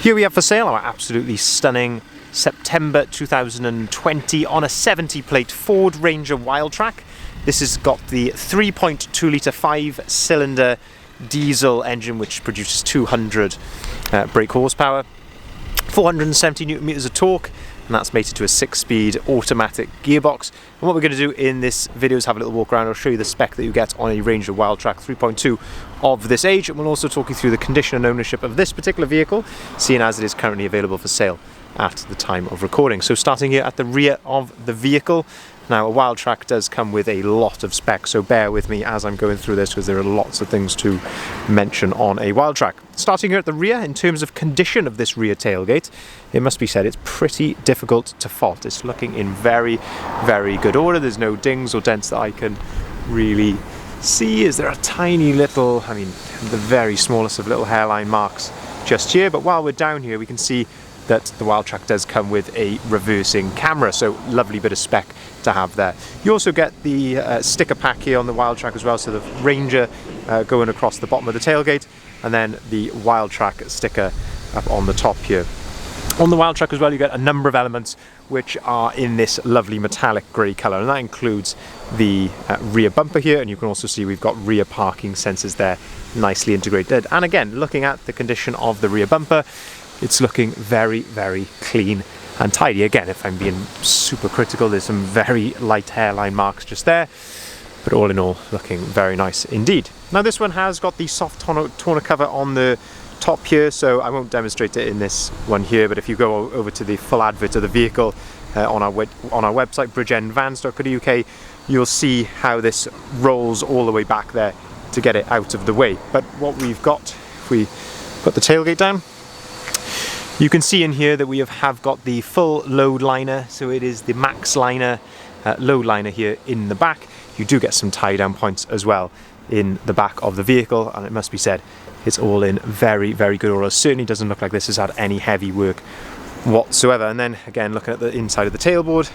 Here we have for sale our absolutely stunning September 2020 on a 70 plate Ford Ranger Wildtrak. This has got the 3.2 litre 5-cylinder diesel engine which produces 200 brake horsepower, 470 newton meters of torque, and that's mated to a 6-speed automatic gearbox. And what we're going to do in this video is have a little walk around. I'll show you the spec that you get on a Ranger Wildtrak 3.2 of this age, and we'll also talk you through the condition and ownership of this particular vehicle, seeing as it is currently available for sale at the time of recording. So starting here at the rear of the vehicle. Now, a Wildtrak does come with a lot of specs, so bear with me as I'm going through this because there are lots of things to mention on a Wildtrak. Starting here at the rear, in terms of condition of this rear tailgate, it must be said it's pretty difficult to fault. It's looking in very, very good order. There's no dings or dents that I can really see. Is there a tiny little, I mean, the very smallest of little hairline marks just here, but while we're down here we can see that the Wildtrak does come with a reversing camera, so lovely bit of spec to have there. You also get the sticker pack here on the Wildtrak as well, so the Ranger going across the bottom of the tailgate, and then the Wildtrak sticker up on the top here. On the Wildtrak as well you get a number of elements which are in this lovely metallic grey colour, and that includes the rear bumper here, and you can also see we've got rear parking sensors there nicely integrated. And again, looking at the condition of the rear bumper, it's looking very, very clean and tidy. Again, if I'm being super critical, there's some very light hairline marks just there, but all in all, looking very nice indeed. Now this one has got the soft tonneau cover on the top here, so I won't demonstrate it in this one here, but if you go over to the full advert of the vehicle on our website, bridgeendvans.co.uk, you'll see how this rolls all the way back there to get it out of the way. But what we've got, if we put the tailgate down, you can see in here that we have got the full load liner, so it is the max liner load liner here in the back. You do get some tie down points as well in the back of the vehicle, and it must be said it's all in very, very good order. It certainly doesn't look like this has had any heavy work whatsoever. And then again, looking at the inside of the tailboard,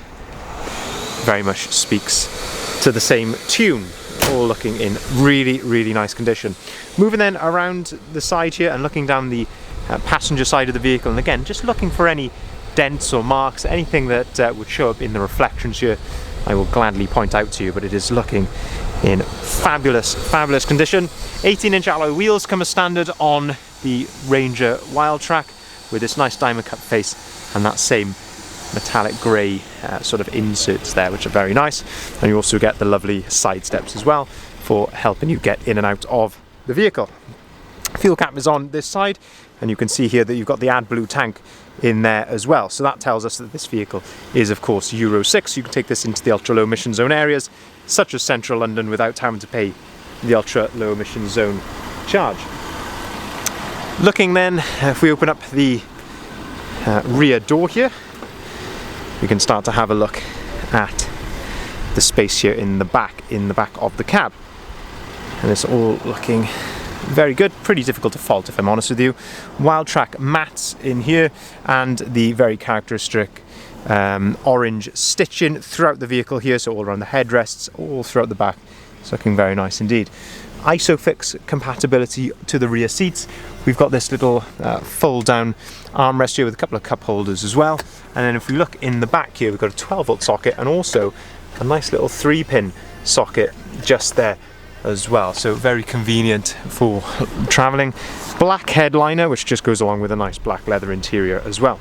very much speaks to the same tune, all looking in really, really nice condition. Moving then around the side here and looking down the passenger side of the vehicle, and again just looking for any dents or marks, anything that would show up in the reflections here, I will gladly point out to you, but it is looking in fabulous, fabulous condition. 18-inch alloy wheels come as standard on the Ranger Wildtrak with this nice diamond cut face and that same metallic grey sort of inserts there, which are very nice. And you also get the lovely side steps as well for helping you get in and out of the vehicle. Fuel cap is on this side, and you can see here that you've got the AdBlue tank in there as well. So that tells us that this vehicle is of course Euro 6. You can take this into the ultra low emission zone areas such as central London without having to pay the ultra low emission zone charge. Looking then, if we open up the rear door here, we can start to have a look at the space here in the back of the cab, and it's all looking very good. Pretty difficult to fault, if I'm honest with you. Wildtrak mats in here, and the very characteristic orange stitching throughout the vehicle here, so all around the headrests, all throughout the back. It's looking very nice indeed. ISOFIX compatibility to the rear seats. We've got this little fold down armrest here with a couple of cup holders as well. And then if we look in the back here, we've got a 12-volt socket and also a nice little 3-pin socket just there as well, so very convenient for traveling. Black headliner, which just goes along with a nice black leather interior as well.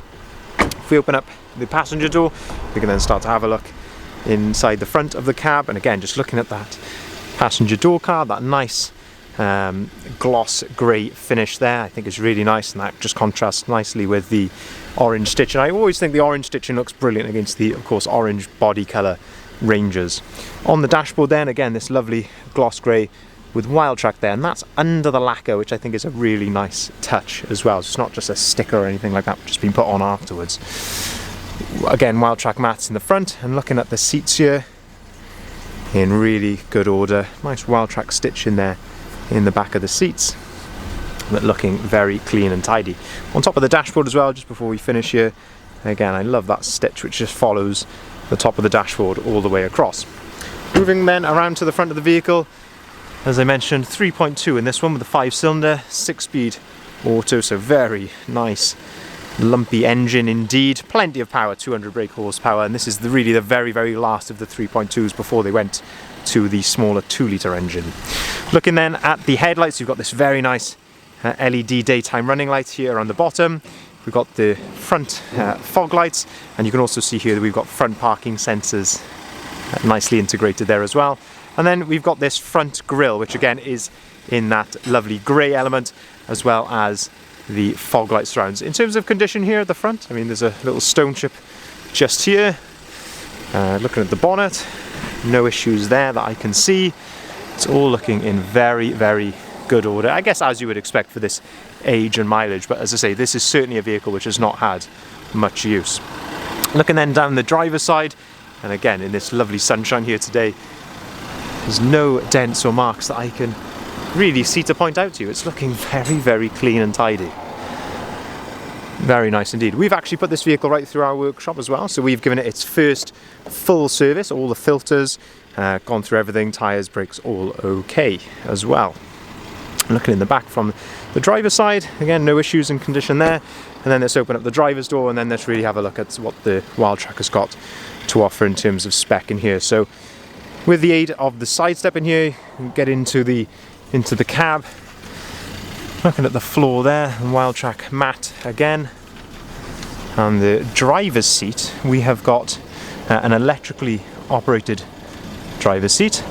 If we open up the passenger door, we can then start to have a look inside the front of the cab, and again just looking at that passenger door card, that nice gloss grey finish there, I think is really nice, and that just contrasts nicely with the orange stitching. I always think the orange stitching looks brilliant against the, of course, orange body colour Rangers. On the dashboard then, again this lovely gloss grey with Wildtrak there, and that's under the lacquer, which I think is a really nice touch as well. It's not just a sticker or anything like that, which has been put on afterwards. Again, Wildtrak mats in the front, and looking at the seats here, in really good order. Nice Wildtrak stitch in there in the back of the seats, but looking very clean and tidy. On top of the dashboard as well, just before we finish here, again I love that stitch which just follows the top of the dashboard all the way across. Moving then around to the front of the vehicle, as I mentioned, 3.2 in this one with a 5-cylinder, 6-speed auto, so very nice lumpy engine indeed. Plenty of power, 200 brake horsepower, and this is really the very, very last of the 3.2s before they went to the smaller 2-litre engine. Looking then at the headlights, you've got this very nice LED daytime running light here on the bottom. We've got the front fog lights, and you can also see here that we've got front parking sensors nicely integrated there as well. And then we've got this front grille, which again is in that lovely grey element, as well as the fog light surrounds. In terms of condition here at the front, I mean, there's a little stone chip just here. Looking at the bonnet, no issues there that I can see. It's all looking in very, very good order, I guess, as you would expect for this age and mileage. But as I say, this is certainly a vehicle which has not had much use. Looking then down the driver's side, and again in this lovely sunshine here today, there's no dents or marks that I can really see to point out to you. It's looking very, very clean and tidy. Very nice indeed. We've actually put this vehicle right through our workshop as well, so we've given it its first full service, all the filters, gone through everything, tyres, brakes, all okay as well. Looking in the back from the driver's side, again, no issues in condition there. And then let's open up the driver's door, and then let's really have a look at what the Wildtrak has got to offer in terms of spec in here. So with the aid of the side step in here, you can get into the cab. Looking at the floor there, Wildtrak matte again. And the driver's seat, we have got an electrically operated driver's seat.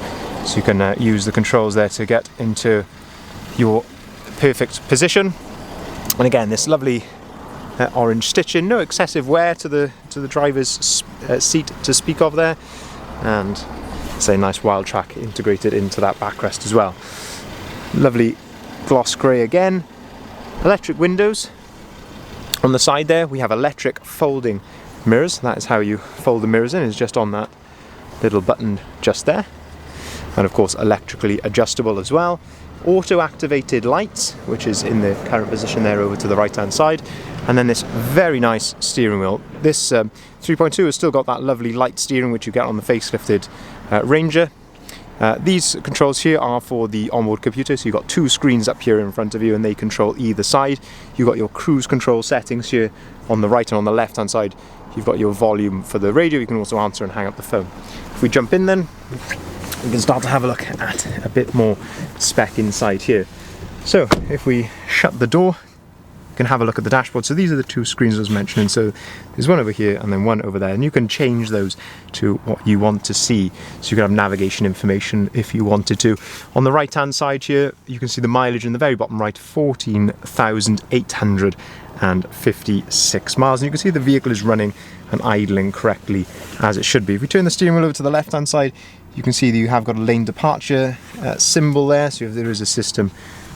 So you can use the controls there to get into your perfect position. And again, this lovely orange stitching, no excessive wear to the driver's seat to speak of there. And say nice Wildtrak integrated into that backrest as well. Lovely gloss grey again. Electric windows. On the side there we have electric folding mirrors. That is how you fold the mirrors in, is just on that little button just there. And of course electrically adjustable as well. Auto activated lights, which is in the current position there over to the right hand side. And then this very nice steering wheel. This 3.2 has still got that lovely light steering which you get on the facelifted Ranger. These controls here are for the onboard computer, so you've got two screens up here in front of you and they control either side. You've got your cruise control settings here on the right, and on the left hand side you've got your volume for the radio. You can also answer and hang up the phone. If we jump in then, we can start to have a look at a bit more spec inside here. So if we shut the door, you can have a look at the dashboard. So these are the two screens I was mentioning. So there's one over here and then one over there, and you can change those to what you want to see. So you can have navigation information if you wanted to. On the right hand side here, you can see the mileage in the very bottom right, 14,856 miles. And you can see the vehicle is running and idling correctly as it should be. If we turn the steering wheel over to the left hand side, you can see that you have got a lane departure symbol there. So if there is a system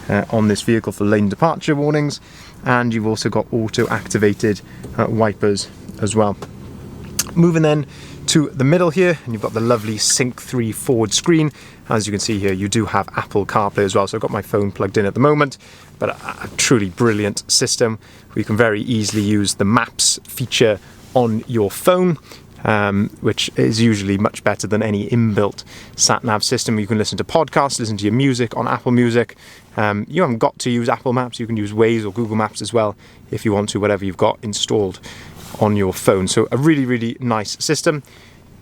on this vehicle for lane departure warnings, and you've also got auto activated wipers as well. Moving then to the middle here, and you've got the lovely Sync 3 forward screen. As you can see here, you do have Apple CarPlay as well, so I've got my phone plugged in at the moment, but a truly brilliant system where you can very easily use the Maps feature on your phone, which is usually much better than any inbuilt sat-nav system. You can listen to podcasts, listen to your music on Apple Music. You haven't got to use Apple Maps, you can use Waze or Google Maps as well if you want to, whatever you've got installed on your phone. So a really, really nice system.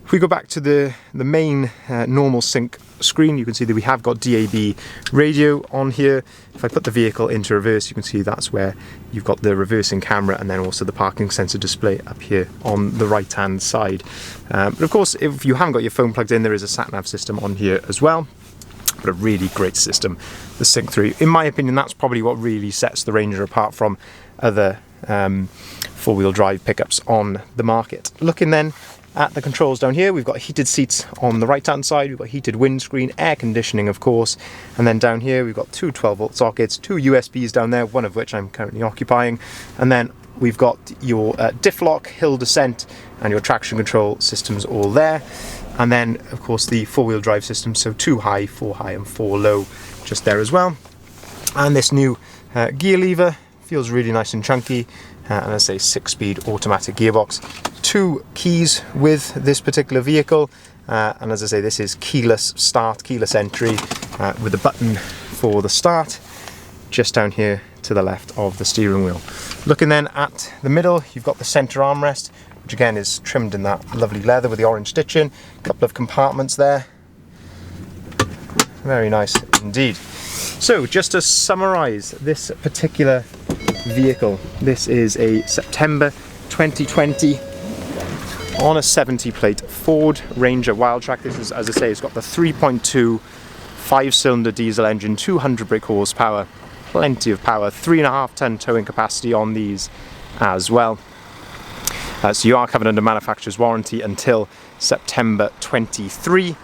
If we go back to the main normal sync screen, you can see that we have got DAB radio on here. If I put the vehicle into reverse, you can see that's where you've got the reversing camera and then also the parking sensor display up here on the right hand side. But of course, if you haven't got your phone plugged in, there is a sat-nav system on here as well. But a really great system, the Sync 3. In my opinion, that's probably what really sets the Ranger apart from other four-wheel drive pickups on the market. Looking then at the controls down here, we've got heated seats on the right hand side, we've got heated windscreen, air conditioning of course, and then down here we've got two 12-volt sockets, two USBs down there, one of which I'm currently occupying, and then we've got your diff lock, hill descent, and your traction control systems all there. And then of course the four-wheel drive system, so 2 high, 4 high and 4 low just there as well. And this new gear lever feels really nice and chunky, and I say 6-speed automatic gearbox. 2 keys with this particular vehicle, and as I say, this is keyless start, keyless entry, with a button for the start. Just down here to the left of the steering wheel. Looking then at the middle, you've got the centre armrest, which again is trimmed in that lovely leather with the orange stitching. A couple of compartments there. Very nice indeed. So just to summarise this particular vehicle, this is a September 2020 on a 70 plate Ford Ranger Wildtrak. This is, as I say, it's got the 3.2 5-cylinder diesel engine, 200 brake horsepower, plenty of power, 3.5 ton towing capacity on these as well. So you are covered under manufacturer's warranty until September 23.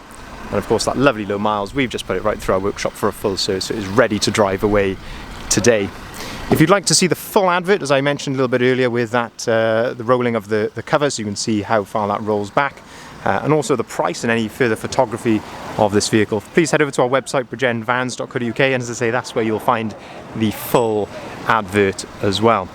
And of course that lovely low miles, we've just put it right through our workshop for a full service, so it is ready to drive away today. If you'd like to see the full advert, as I mentioned a little bit earlier with that, the rolling of the cover, so you can see how far that rolls back, and also the price and any further photography of this vehicle, please head over to our website, bridgendvans.co.uk, and as I say, that's where you'll find the full advert as well.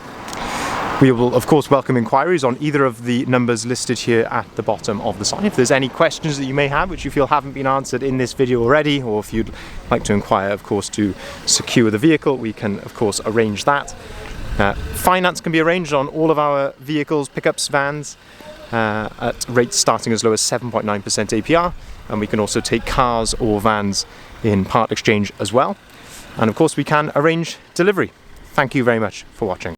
We will of course welcome inquiries on either of the numbers listed here at the bottom of the sign. If there's any questions that you may have which you feel haven't been answered in this video already, or if you'd like to inquire of course to secure the vehicle, we can of course arrange that. Finance can be arranged on all of our vehicles, pickups, vans, at rates starting as low as 7.9% APR, and we can also take cars or vans in part exchange as well. And of course we can arrange delivery. Thank you very much for watching.